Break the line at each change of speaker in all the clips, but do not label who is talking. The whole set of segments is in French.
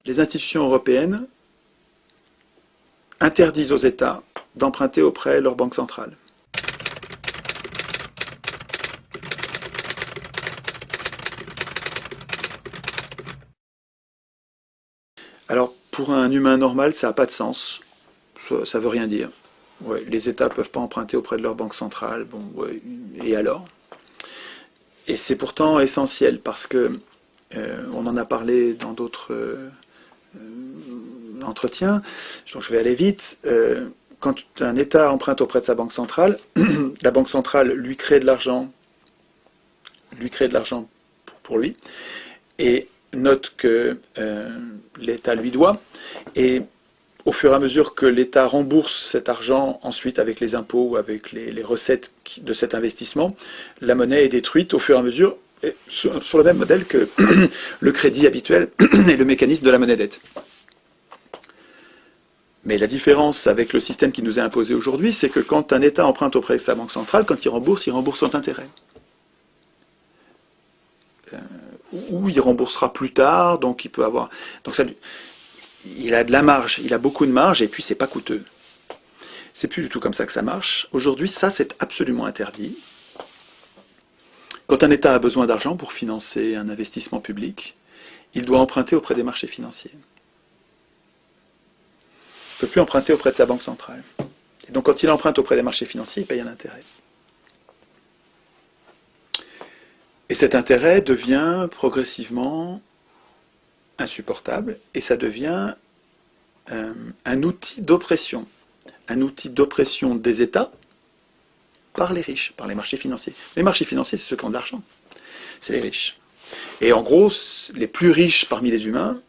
les institutions européennes interdisent aux États d'emprunter auprès de leur banque centrale. Alors, pour un humain normal, ça n'a pas de sens. Ça ne veut rien dire. Ouais, les États ne peuvent pas emprunter auprès de leur banque centrale. Bon, ouais, et alors? Et c'est pourtant essentiel parce que on en a parlé dans d'autres entretiens. Donc je vais aller vite. Quand un État emprunte auprès de sa banque centrale, la banque centrale lui crée de l'argent, pour lui, et note que l'État lui doit. Et au fur et à mesure que l'État rembourse cet argent ensuite avec les impôts ou avec les recettes de cet investissement, la monnaie est détruite au fur et à mesure, sur le même modèle que le crédit habituel et le mécanisme de la monnaie-dette. Mais la différence avec le système qui nous est imposé aujourd'hui, c'est que quand un État emprunte auprès de sa banque centrale, quand il rembourse sans intérêt. Ou il remboursera plus tard, donc il peut avoir... Donc ça, il a de la marge, il a beaucoup de marge, et puis c'est pas coûteux. C'est plus du tout comme ça que ça marche. Aujourd'hui, ça, c'est absolument interdit. Quand un État a besoin d'argent pour financer un investissement public, il doit emprunter auprès des marchés financiers. Il ne peut plus emprunter auprès de sa banque centrale. Et donc quand il emprunte auprès des marchés financiers, il paye un intérêt. Et cet intérêt devient progressivement insupportable, et ça devient un outil d'oppression. Un outil d'oppression des États par les riches, par les marchés financiers. Les marchés financiers, c'est ceux qui ont de l'argent. C'est les riches. Et en gros, les plus riches parmi les humains,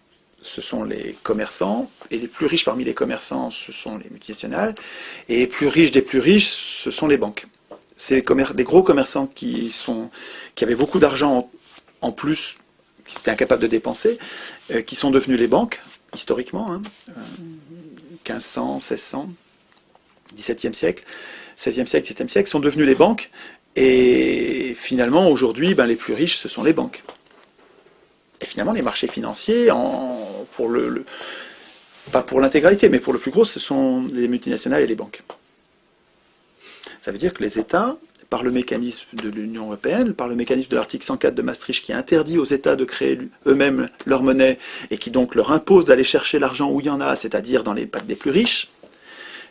ce sont les commerçants, et les plus riches parmi les commerçants, ce sont les multinationales, et les plus riches des plus riches, ce sont les banques. C'est les gros commerçants qui avaient beaucoup d'argent en plus, qui étaient incapables de dépenser, qui sont devenus les banques, historiquement, 1500, 1600, 17e siècle, 16e siècle, 17e siècle, sont devenus les banques, et finalement, aujourd'hui, les plus riches, ce sont les banques. Et finalement, les marchés financiers, pas pour l'intégralité, mais pour le plus gros, ce sont les multinationales et les banques. Ça veut dire que les États, par le mécanisme de l'Union européenne, par le mécanisme de l'article 104 de Maastricht qui interdit aux États de créer eux-mêmes leur monnaie et qui donc leur impose d'aller chercher l'argent où il y en a, c'est-à-dire dans les packs des plus riches,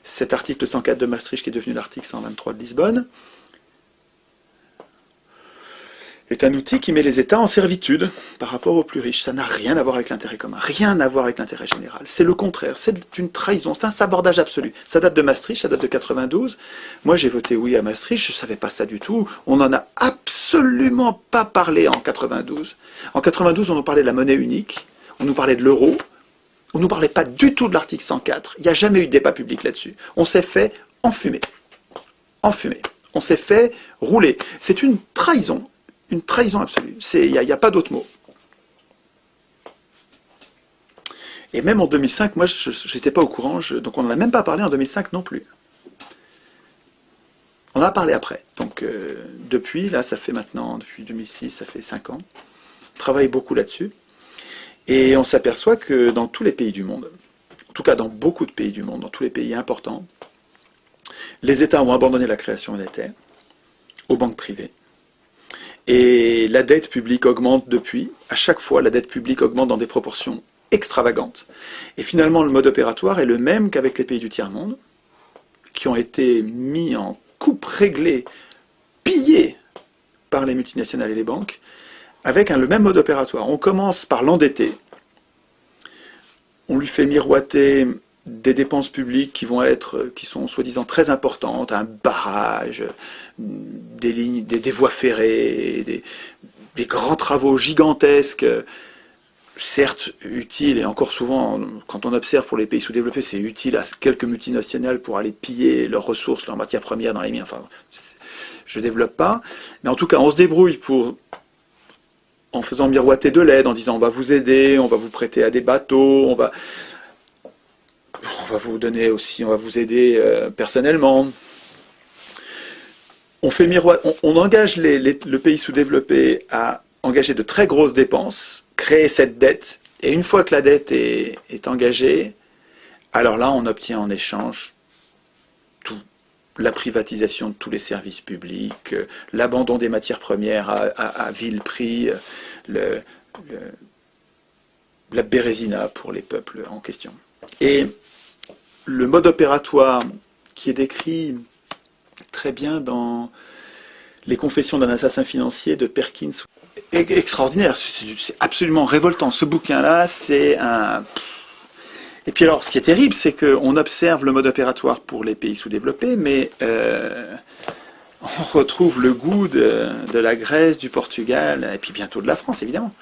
cet article 104 de Maastricht qui est devenu l'article 123 de Lisbonne, est un outil qui met les États en servitude par rapport aux plus riches. Ça n'a rien à voir avec l'intérêt commun, rien à voir avec l'intérêt général. C'est le contraire, c'est une trahison, c'est un sabordage absolu. Ça date de Maastricht, ça date de 92. Moi j'ai voté oui à Maastricht, je ne savais pas ça du tout. On n'en a absolument pas parlé en 92. En 92, on nous parlait de la monnaie unique, on nous parlait de l'euro, on ne nous parlait pas du tout de l'article 104. Il n'y a jamais eu de débat public là-dessus. On s'est fait enfumer. Enfumer. On s'est fait rouler. C'est une trahison. Une trahison absolue. Il n'y a pas d'autre mot. Et même en 2005, moi, je n'étais pas au courant, donc on n'en a même pas parlé en 2005 non plus. On en a parlé après. Donc depuis, là, ça fait maintenant, depuis 2006, ça fait 5 ans. On travaille beaucoup là-dessus. Et on s'aperçoit que dans tous les pays du monde, en tout cas dans beaucoup de pays du monde, dans tous les pays importants, les États ont abandonné la création monétaire aux banques privées. Et la dette publique augmente depuis. À chaque fois, la dette publique augmente dans des proportions extravagantes. Et finalement, le mode opératoire est le même qu'avec les pays du tiers-monde, qui ont été mis en coupe réglée, pillés par les multinationales et les banques, avec le même mode opératoire. On commence par l'endetter. On lui fait miroiter des dépenses publiques qui sont soi-disant très importantes, un barrage, des lignes, des voies ferrées, des grands travaux gigantesques, certes utiles, et encore souvent, quand on observe pour les pays sous-développés, c'est utile à quelques multinationales pour aller piller leurs ressources, leurs matières premières dans les mines, enfin, je ne développe pas, mais en tout cas, on se débrouille en faisant miroiter de l'aide, en disant on va vous aider, on va vous prêter à des bateaux, on va vous donner aussi, on va vous aider personnellement. On engage le pays sous-développé à engager de très grosses dépenses, créer cette dette, Et une fois que la dette est engagée, alors là, on obtient en échange tout. La privatisation de tous les services publics, l'abandon des matières premières à vil prix, le, le, la bérésina pour les peuples en question. Et le mode opératoire qui est décrit très bien dans Les Confessions d'un assassin financier de Perkins est extraordinaire, c'est absolument révoltant. Ce bouquin-là, c'est un... Et puis alors, ce qui est terrible, c'est qu'on observe le mode opératoire pour les pays sous-développés, mais on retrouve le goût de la Grèce, du Portugal, et puis bientôt de la France, évidemment.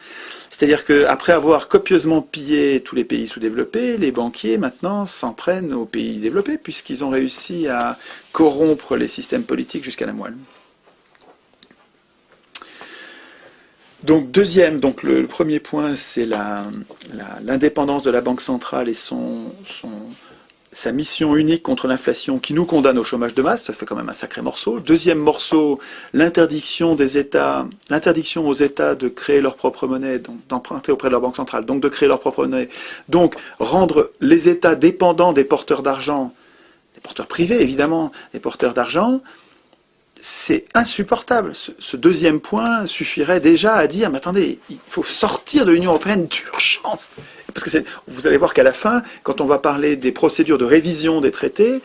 C'est-à-dire qu'après avoir copieusement pillé tous les pays sous-développés, les banquiers, maintenant, s'en prennent aux pays développés, puisqu'ils ont réussi à corrompre les systèmes politiques jusqu'à la moelle. Donc, donc le premier point, c'est l'indépendance de la Banque centrale et sa mission unique contre l'inflation qui nous condamne au chômage de masse. Ça fait quand même un sacré morceau. Deuxième morceau, l'interdiction aux États de créer leur propre monnaie, d'emprunter auprès de leur Banque centrale, donc de créer leur propre monnaie. Donc, rendre les États dépendants des porteurs d'argent, des porteurs privés évidemment, des porteurs d'argent. C'est insupportable. Ce deuxième point suffirait déjà à dire, mais attendez, il faut sortir de l'Union européenne d'urgence. Parce que vous allez voir qu'à la fin, quand on va parler des procédures de révision des traités,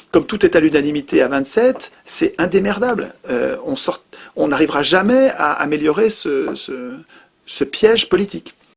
comme tout est à l'unanimité à 27, c'est indémerdable. On n'arrivera jamais à améliorer ce piège politique.